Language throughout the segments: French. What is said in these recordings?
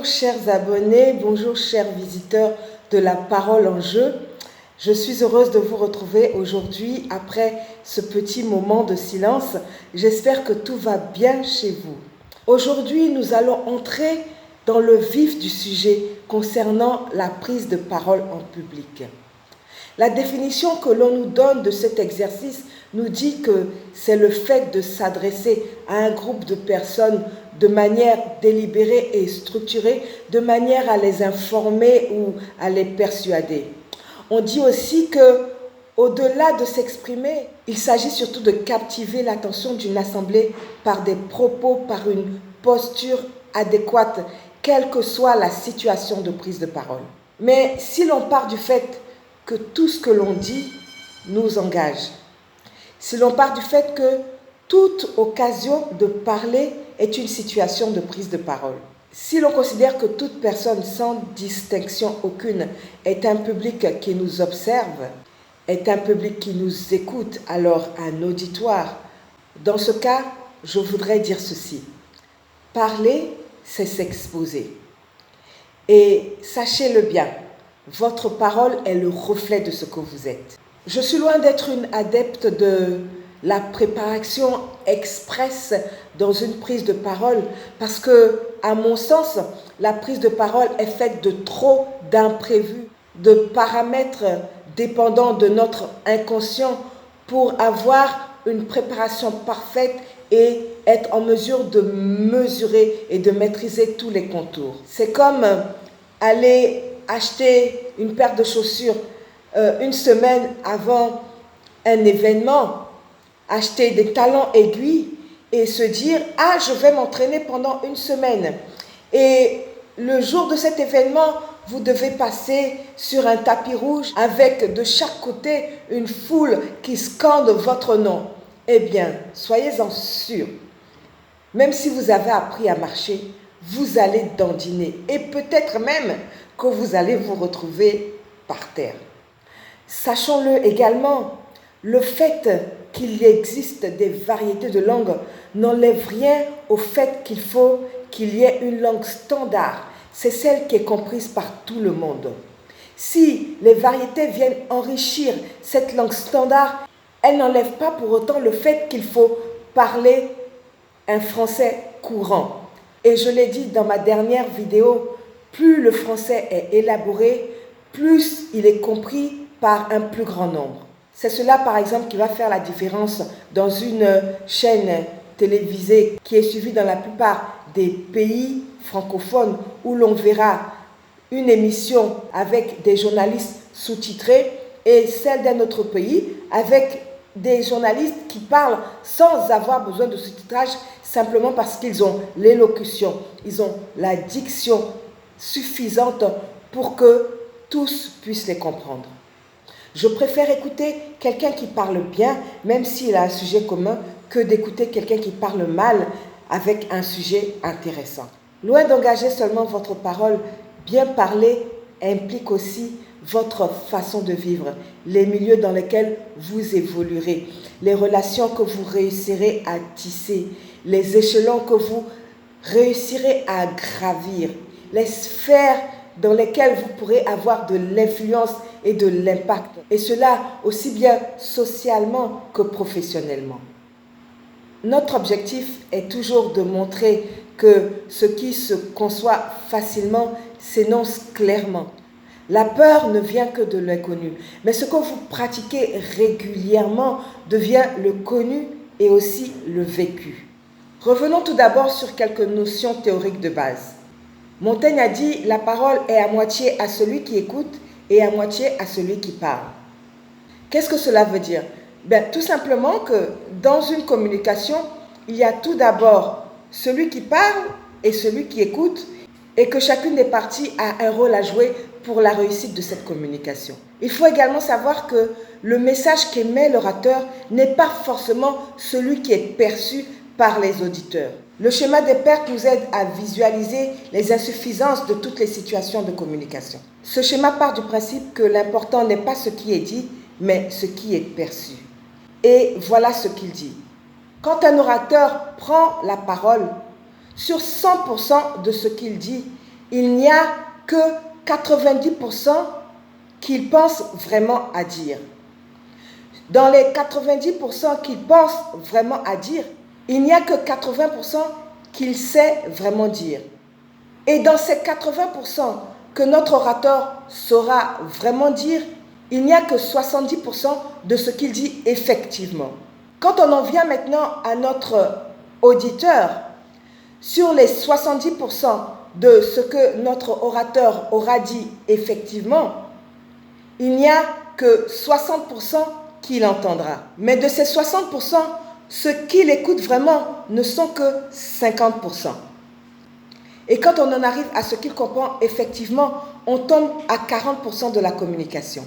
Bonjour chers abonnés, bonjour chers visiteurs de la parole en jeu. Je suis heureuse de vous retrouver aujourd'hui après ce petit moment de silence. J'espère que tout va bien chez vous. Aujourd'hui, nous allons entrer dans le vif du sujet concernant la prise de parole en public. La définition que l'on nous donne de cet exercice nous dit que c'est le fait de s'adresser à un groupe de personnes de manière délibérée et structurée, de manière à les informer ou à les persuader. On dit aussi que, au-delà de s'exprimer, il s'agit surtout de captiver l'attention d'une assemblée par des propos, par une posture adéquate, quelle que soit la situation de prise de parole. Mais si l'on part du fait que tout ce que l'on dit nous engage, si l'on part du fait que toute occasion de parler est une situation de prise de parole, si l'on considère que toute personne sans distinction aucune est un public qui nous observe, est un public qui nous écoute, alors un auditoire, dans ce cas, je voudrais dire ceci. Parler, c'est s'exposer. Et sachez-le bien, votre parole est le reflet de ce que vous êtes. Je suis loin d'être une adepte de la préparation express dans une prise de parole parce que, à mon sens, la prise de parole est faite de trop d'imprévus, de paramètres dépendant de notre inconscient pour avoir une préparation parfaite et être en mesure de mesurer et de maîtriser tous les contours. C'est comme aller acheter une paire de chaussures une semaine avant un événement, acheter des talons aiguilles et se dire « Ah, je vais m'entraîner pendant une semaine ». Et le jour de cet événement, vous devez passer sur un tapis rouge avec de chaque côté une foule qui scande votre nom. Eh bien, soyez-en sûrs, même si vous avez appris à marcher, vous allez dandiner et peut-être même que vous allez vous retrouver par terre. Sachons-le également, le fait qu'il existe des variétés de langues n'enlève rien au fait qu'il faut qu'il y ait une langue standard. C'est celle qui est comprise par tout le monde. Si les variétés viennent enrichir cette langue standard, elles n'enlèvent pas pour autant le fait qu'il faut parler un français courant. Et je l'ai dit dans ma dernière vidéo, plus le français est élaboré, plus il est compris par un plus grand nombre. C'est cela, par exemple, qui va faire la différence dans une chaîne télévisée qui est suivie dans la plupart des pays francophones où l'on verra une émission avec des journalistes sous-titrés et celle d'un autre pays avec des journalistes qui parlent sans avoir besoin de sous-titrage simplement parce qu'ils ont l'élocution, ils ont la diction suffisante pour que tous puissent les comprendre. Je préfère écouter quelqu'un qui parle bien, même s'il a un sujet commun, que d'écouter quelqu'un qui parle mal avec un sujet intéressant. Loin d'engager seulement votre parole, bien parler implique aussi votre façon de vivre, les milieux dans lesquels vous évoluerez, les relations que vous réussirez à tisser, les échelons que vous réussirez à gravir, les sphères dans lesquelles vous pourrez avoir de l'influence et de l'impact, et cela aussi bien socialement que professionnellement. Notre objectif est toujours de montrer que ce qui se conçoit facilement s'énonce clairement. La peur ne vient que de l'inconnu, mais ce que vous pratiquez régulièrement devient le connu et aussi le vécu. Revenons tout d'abord sur quelques notions théoriques de base. Montaigne a dit « La parole est à moitié à celui qui écoute et à moitié à celui qui parle ». Qu'est-ce que cela veut dire? Tout simplement que dans une communication, il y a tout d'abord celui qui parle et celui qui écoute et que chacune des parties a un rôle à jouer pour la réussite de cette communication. Il faut également savoir que le message qu'émet l'orateur n'est pas forcément celui qui est perçu par les auditeurs. Le schéma des pertes nous aide à visualiser les insuffisances de toutes les situations de communication. Ce schéma part du principe que l'important n'est pas ce qui est dit, mais ce qui est perçu. Et voilà ce qu'il dit. Quand un orateur prend la parole, sur 100% de ce qu'il dit, il n'y a que 90% qu'il pense vraiment à dire. Dans les 90% qu'il pense vraiment à dire, il n'y a que 80% qu'il sait vraiment dire. Et dans ces 80% que notre orateur saura vraiment dire, il n'y a que 70% de ce qu'il dit effectivement. Quand on en vient maintenant à notre auditeur, sur les 70% de ce que notre orateur aura dit effectivement, il n'y a que 60% qu'il entendra. Mais de ces 60%, ce qu'il écoute vraiment ne sont que 50%. Et quand on en arrive à ce qu'il comprend effectivement, on tombe à 40% de la communication.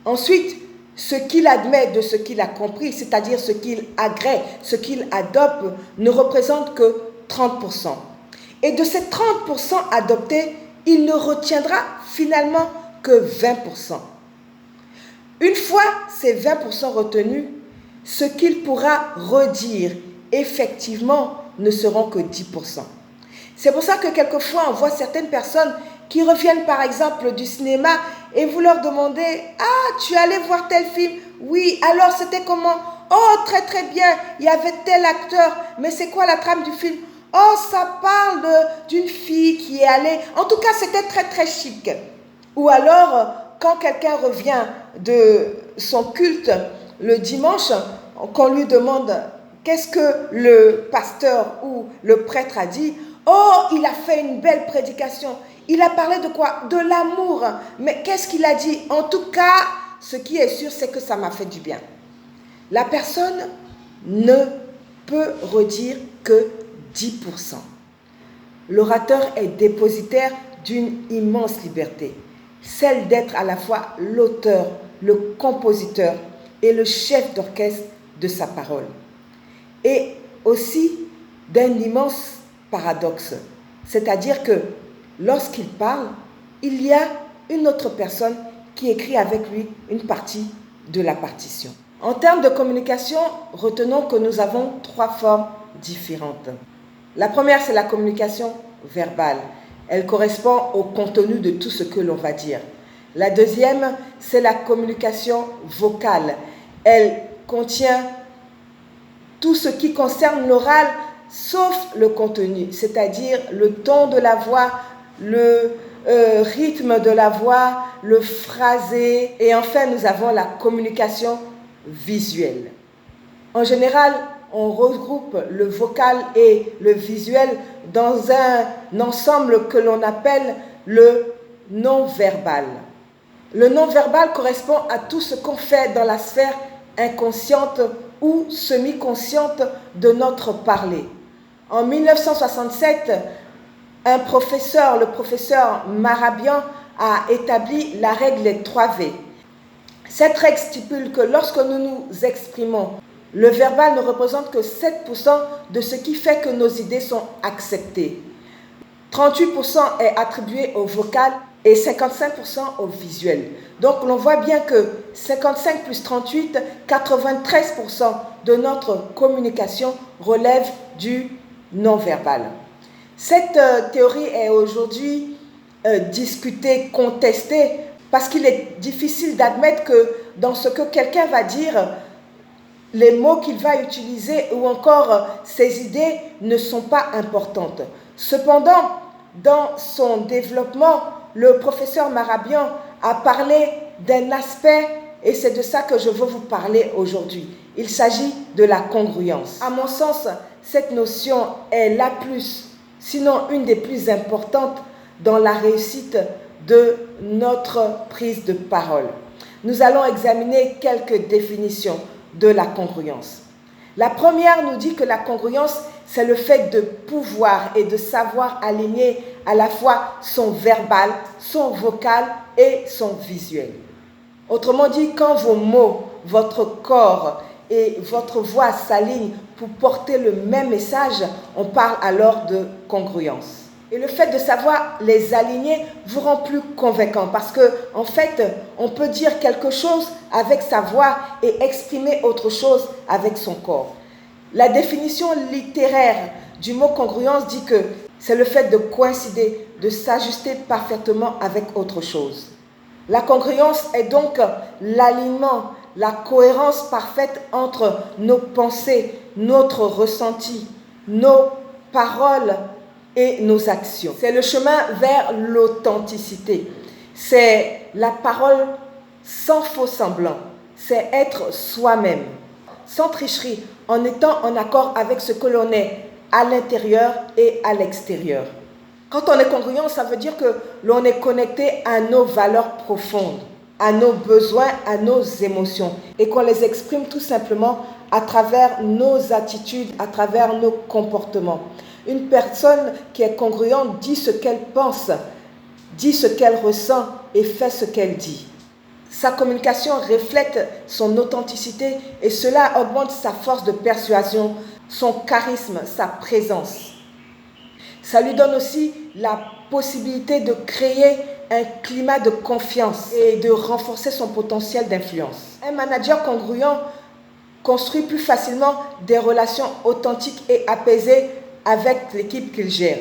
Ensuite, ce qu'il admet de ce qu'il a compris, c'est-à-dire ce qu'il agrée, ce qu'il adopte, ne représente que 30%. Et de ces 30% adoptés, il ne retiendra finalement que 20%. Une fois ces 20% retenus, ce qu'il pourra redire effectivement ne seront que 10%. C'est pour ça que quelquefois on voit certaines personnes qui reviennent par exemple du cinéma et vous leur demandez « Ah, tu es allé voir tel film? Oui, alors c'était comment? Oh, très très bien, il y avait tel acteur, mais c'est quoi la trame du film? Oh, ça parle d'une fille qui est allée... En tout cas, c'était très très chic. » Ou alors, quand quelqu'un revient de son culte le dimanche, qu'on lui demande qu'est-ce que le pasteur ou le prêtre a dit. Oh, il a fait une belle prédication. Il a parlé de quoi? De l'amour. Mais qu'est-ce qu'il a dit? En tout cas, ce qui est sûr, c'est que ça m'a fait du bien. La personne ne peut redire que 10%. L'orateur est dépositaire d'une immense liberté, celle d'être à la fois l'auteur, le compositeur et le chef d'orchestre de sa parole. Et aussi d'un immense paradoxe, c'est-à-dire que lorsqu'il parle, il y a une autre personne qui écrit avec lui une partie de la partition. En termes de communication, retenons que nous avons 3 formes différentes. La première, c'est la communication verbale. Elle correspond au contenu de tout ce que l'on va dire. La deuxième, c'est la communication vocale. Elle contient tout ce qui concerne l'oral, sauf le contenu, c'est-à-dire le ton de la voix, le rythme de la voix, le phrasé. Et enfin, nous avons la communication visuelle. En général, on regroupe le vocal et le visuel dans un ensemble que l'on appelle le non-verbal. Le non-verbal correspond à tout ce qu'on fait dans la sphère inconsciente ou semi-consciente de notre parler. En 1967, un professeur, le professeur Marabian, a établi la règle des 3 V. Cette règle stipule que lorsque nous nous exprimons, le verbal ne représente que 7% de ce qui fait que nos idées sont acceptées. 38% est attribué au vocal et 55% au visuel. Donc l'on voit bien que 55 plus 38, 93% de notre communication relève du non-verbal. Cette théorie est aujourd'hui discutée, contestée, parce qu'il est difficile d'admettre que dans ce que quelqu'un va dire, les mots qu'il va utiliser ou encore ses idées ne sont pas importantes. Cependant, dans son développement, le professeur Marabian a parlé d'un aspect, et c'est de ça que je veux vous parler aujourd'hui. Il s'agit de la congruence. À mon sens, cette notion est la plus, sinon une des plus importantes dans la réussite de notre prise de parole. Nous allons examiner quelques définitions de la congruence. La première nous dit que la congruence, c'est le fait de pouvoir et de savoir aligner à la fois son verbal, son vocal et son visuel. Autrement dit, quand vos mots, votre corps et votre voix s'alignent pour porter le même message, on parle alors de congruence. Et le fait de savoir les aligner vous rend plus convaincant parce que, en fait, on peut dire quelque chose avec sa voix et exprimer autre chose avec son corps. La définition littéraire du mot congruence dit que c'est le fait de coïncider de s'ajuster parfaitement avec autre chose. La congruence est donc l'alignement, la cohérence parfaite entre nos pensées, notre ressenti, nos paroles et nos actions. C'est le chemin vers l'authenticité. C'est la parole sans faux semblant. C'est être soi-même, sans tricherie, en étant en accord avec ce que l'on est à l'intérieur et à l'extérieur. Quand on est congruent, ça veut dire que l'on est connecté à nos valeurs profondes, à nos besoins, à nos émotions, et qu'on les exprime tout simplement à travers nos attitudes, à travers nos comportements. Une personne qui est congruente dit ce qu'elle pense, dit ce qu'elle ressent et fait ce qu'elle dit. Sa communication reflète son authenticité et cela augmente sa force de persuasion, son charisme, sa présence. Ça lui donne aussi la possibilité de créer un climat de confiance et de renforcer son potentiel d'influence. Un manager congruent construit plus facilement des relations authentiques et apaisées avec l'équipe qu'il gère.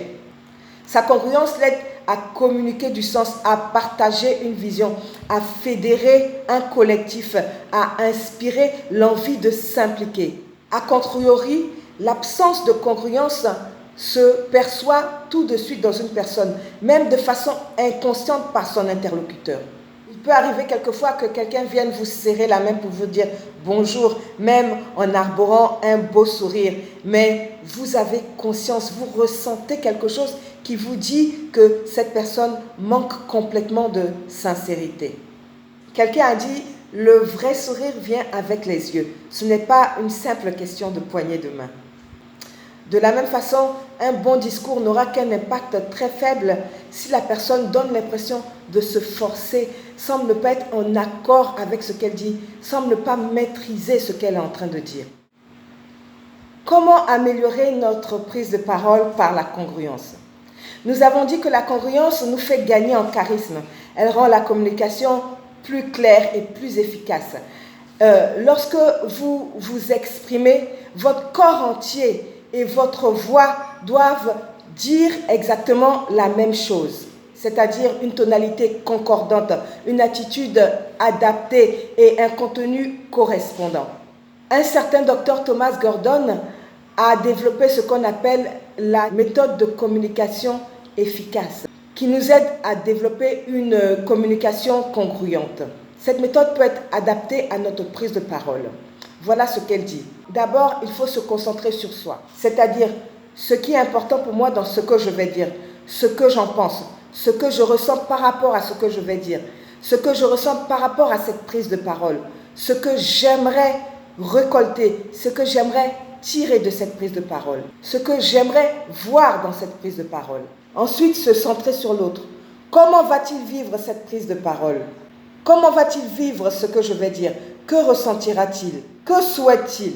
Sa congruence l'aide à communiquer du sens, à partager une vision, à fédérer un collectif, à inspirer l'envie de s'impliquer. A contrario, l'absence de congruence se perçoit tout de suite dans une personne, même de façon inconsciente par son interlocuteur. Il peut arriver quelquefois que quelqu'un vienne vous serrer la main pour vous dire bonjour, même en arborant un beau sourire. Mais vous avez conscience, vous ressentez quelque chose qui vous dit que cette personne manque complètement de sincérité. Quelqu'un a dit, le vrai sourire vient avec les yeux. Ce n'est pas une simple question de poignée de main. De la même façon, un bon discours n'aura qu'un impact très faible si la personne donne l'impression de se forcer, semble ne pas être en accord avec ce qu'elle dit, semble ne pas maîtriser ce qu'elle est en train de dire. Comment améliorer notre prise de parole par la congruence? Nous avons dit que la congruence nous fait gagner en charisme. Elle rend la communication plus claire et plus efficace. Lorsque vous vous exprimez, votre corps entier et votre voix doivent dire exactement la même chose, c'est-à-dire une tonalité concordante, une attitude adaptée et un contenu correspondant. Un certain docteur Thomas Gordon a développé ce qu'on appelle la méthode de communication efficace, qui nous aide à développer une communication congruente. Cette méthode peut être adaptée à notre prise de parole. Voilà ce qu'elle dit. D'abord, il faut se concentrer sur soi, c'est-à-dire ce qui est important pour moi dans ce que je vais dire, ce que j'en pense, ce que je ressens par rapport à ce que je vais dire, ce que je ressens par rapport à cette prise de parole, ce que j'aimerais récolter, ce que j'aimerais tirer de cette prise de parole, ce que j'aimerais voir dans cette prise de parole. Ensuite, se centrer sur l'autre. Comment va-t-il vivre cette prise de parole? Comment va-t-il vivre ce que je vais dire? Que ressentira-t-il? Que souhaite-t-il?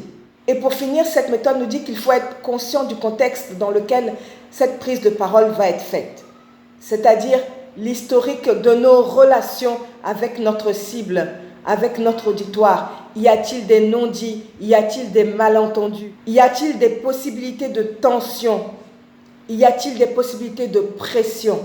Et pour finir, cette méthode nous dit qu'il faut être conscient du contexte dans lequel cette prise de parole va être faite. C'est-à-dire l'historique de nos relations avec notre cible, avec notre auditoire. Y a-t-il des non-dits? Y a-t-il des malentendus? Y a-t-il des possibilités de tension? Y a-t-il des possibilités de pression?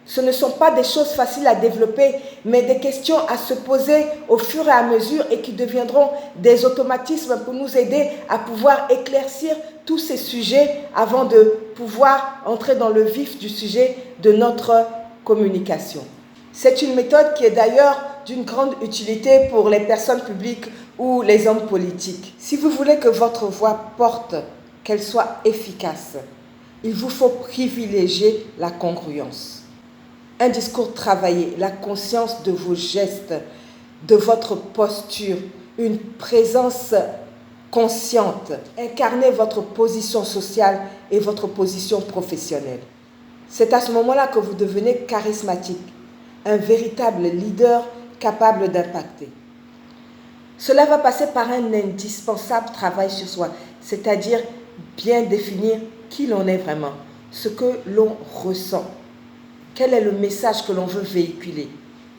Ce ne sont pas des choses faciles à développer, mais des questions à se poser au fur et à mesure et qui deviendront des automatismes pour nous aider à pouvoir éclaircir tous ces sujets avant de pouvoir entrer dans le vif du sujet de notre communication. C'est une méthode qui est d'ailleurs d'une grande utilité pour les personnes publiques ou les hommes politiques. Si vous voulez que votre voix porte, qu'elle soit efficace, il vous faut privilégier la congruence. Un discours travaillé, la conscience de vos gestes, de votre posture, une présence consciente. Incarnez votre position sociale et votre position professionnelle. C'est à ce moment-là que vous devenez charismatique, un véritable leader capable d'impacter. Cela va passer par un indispensable travail sur soi, c'est-à-dire bien définir qui l'on est vraiment, ce que l'on ressent. Quel est le message que l'on veut véhiculer?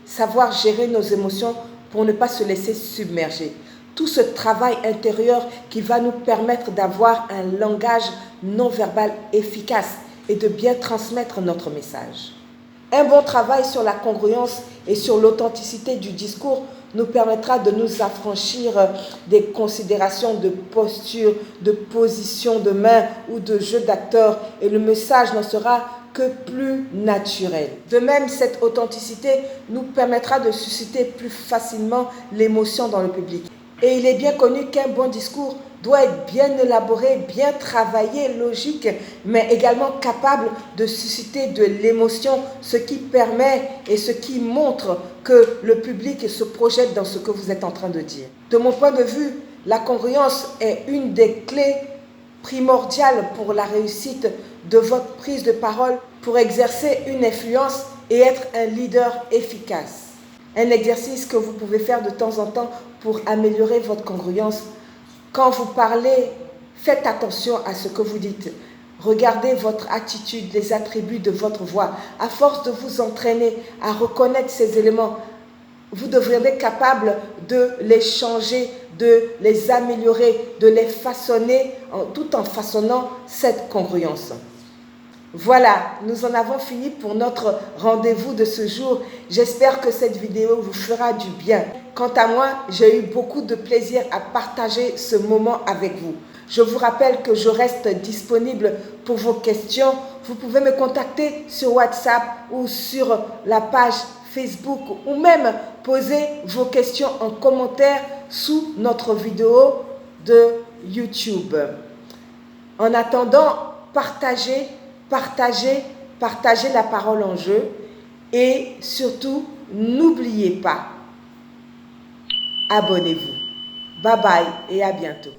Savoir gérer nos émotions pour ne pas se laisser submerger. Tout ce travail intérieur qui va nous permettre d'avoir un langage non verbal efficace et de bien transmettre notre message. Un bon travail sur la congruence et sur l'authenticité du discours nous permettra de nous affranchir des considérations de posture, de position de main ou de jeu d'acteur, et le message n'en sera que plus naturel. De même, cette authenticité nous permettra de susciter plus facilement l'émotion dans le public. Et il est bien connu qu'un bon discours doit être bien élaboré, bien travaillé, logique, mais également capable de susciter de l'émotion, ce qui permet et ce qui montre que le public se projette dans ce que vous êtes en train de dire. De mon point de vue, la congruence est une des clés primordiales pour la réussite de votre prise de parole, pour exercer une influence et être un leader efficace. Un exercice que vous pouvez faire de temps en temps pour améliorer votre congruence. Quand vous parlez, faites attention à ce que vous dites. Regardez votre attitude, les attributs de votre voix. À force de vous entraîner à reconnaître ces éléments, vous deviendrez être capable de les changer, de les améliorer, de les façonner, tout en façonnant cette congruence. Voilà, nous en avons fini pour notre rendez-vous de ce jour. J'espère que cette vidéo vous fera du bien. Quant à moi, j'ai eu beaucoup de plaisir à partager ce moment avec vous. Je vous rappelle que je reste disponible pour vos questions. Vous pouvez me contacter sur WhatsApp ou sur la page Facebook, ou même poser vos questions en commentaire sous notre vidéo de YouTube. En attendant, partagez la parole en jeu, et surtout, n'oubliez pas, abonnez-vous. Bye bye et à bientôt.